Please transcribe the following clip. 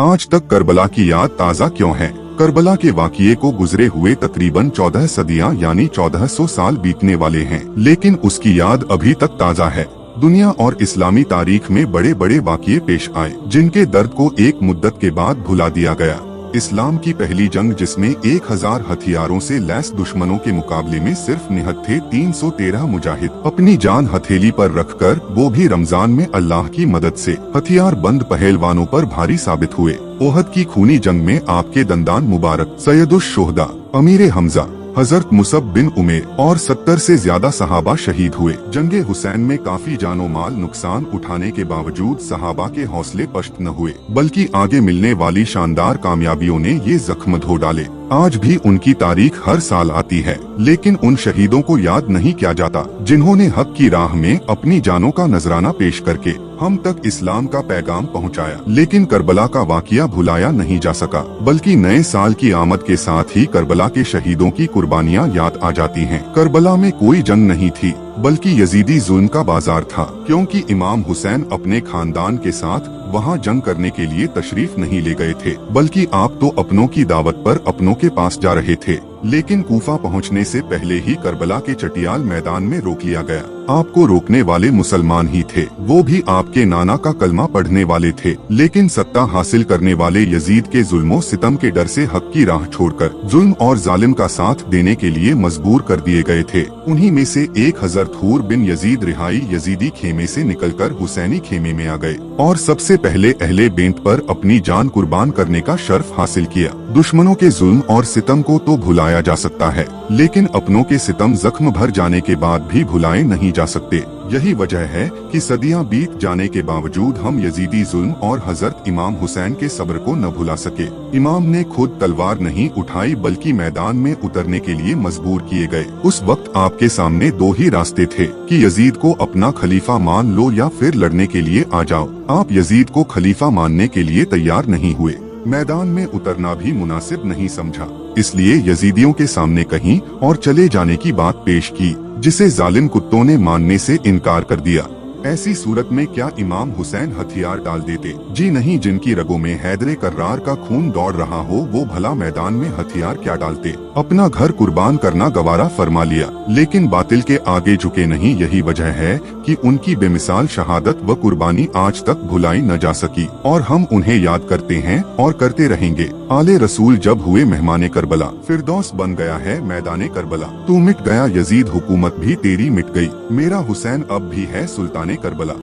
आज तक करबला की याद ताज़ा क्यों है? करबला के वाक़ये को गुजरे हुए तकरीबन 14 सदियां यानी 1400 साल बीतने वाले हैं, लेकिन उसकी याद अभी तक ताज़ा है। दुनिया और इस्लामी तारीख में बड़े बड़े वाक़ये पेश आए, जिनके दर्द को एक मुद्दत के बाद भुला दिया गया। इस्लाम की पहली जंग, जिसमें 1000 हथियारों से लैस दुश्मनों के मुकाबले में सिर्फ निहत्थे 313 मुजाहिद अपनी जान हथेली पर रखकर, वो भी रमजान में अल्लाह की मदद से, हथियार बंद पहलवानों पर भारी साबित हुए। ओहद की खूनी जंग में आपके दंदान मुबारक सैयदुश शोहदा अमीर हमजा हजरत मुसब बिन उमेर और 70 से ज्यादा सहाबा शहीद हुए। जंगे हुसैन में काफी जानो माल नुकसान उठाने के बावजूद सहाबा के हौसले पश्त न हुए, बल्कि आगे मिलने वाली शानदार कामयाबियों ने ये जख्म धो डाले। आज भी उनकी तारीख हर साल आती है, लेकिन उन शहीदों को याद नहीं किया जाता, जिन्होंने हक की राह में अपनी जानों का नजराना पेश करके हम तक इस्लाम का पैगाम पहुंचाया। लेकिन करबला का वाकया भुलाया नहीं जा सका, बल्कि नए साल की आमद के साथ ही करबला के शहीदों की कुर्बानियां याद आ जाती हैं। करबला में कोई जंग नहीं थी, बल्कि यजीदी जुल्म का बाजार था, क्योंकि इमाम हुसैन अपने खानदान के साथ वहां जंग करने के लिए तशरीफ नहीं ले गए थे, बल्कि आप तो अपनों की दावत पर अपनों के पास जा रहे थे। लेकिन कूफा पहुंचने से पहले ही करबला के चटियाल मैदान में रोक लिया गया। आपको रोकने वाले मुसलमान ही थे, वो भी आपके नाना का कलमा पढ़ने वाले थे, लेकिन सत्ता हासिल करने वाले यजीद के जुल्मों सितम के डर से हक की राह छोड़कर जुल्म और जालिम का साथ देने के लिए मजबूर कर दिए गए थे। उन्हीं में से एक हजरत हूर बिन यजीद रिहाई यजीदी खेमे से निकलकर हुसैनी खेमे में आ गए और सबसे पहले अहले बेंत पर अपनी जान कुर्बान करने का शर्फ हासिल किया। दुश्मनों के जुल्म और सितम को तो भुलाया जा सकता है, लेकिन अपनों के सितम जख्म भर जाने के बाद भी भुलाए नहीं जा सकते। यही वजह है कि सदियां बीत जाने के बावजूद हम यजीदी जुल्म और हजरत इमाम हुसैन के सब्र को न भुला सके। इमाम ने खुद तलवार नहीं उठाई, बल्कि मैदान में उतरने के लिए मजबूर किए गए। उस वक्त आपके सामने दो ही रास्ते थे कि यजीद को अपना खलीफा मान लो या फिर लड़ने के लिए आ जाओ। आप यजीद को खलीफा मानने के लिए तैयार नहीं हुए, मैदान में उतरना भी मुनासिब नहीं समझा, इसलिए यजीदियों के सामने कहीं और चले जाने की बात पेश की, जिसे जालिम कुत्तों ने मानने से इनकार कर दिया। ऐसी सूरत में क्या इमाम हुसैन हथियार डाल देते? जी नहीं, जिनकी रगों में हैदरे कर्रार का खून दौड़ रहा हो, वो भला मैदान में हथियार क्या डालते? अपना घर कुर्बान करना गवारा फरमा लिया, लेकिन बातिल के आगे झुके नहीं। यही वजह है कि उनकी बेमिसाल शहादत व कुर्बानी आज तक भुलाई न जा सकी, और हम उन्हें याद करते हैं और करते रहेंगे। आले रसूल जब हुए मेहमाने करबला, फिरदौस बन गया है मैदाने करबला। तू मिट गया यजीद, हुकूमत भी तेरी मिट गई, मेरा हुसैन अब भी है सुल्ताने करबला।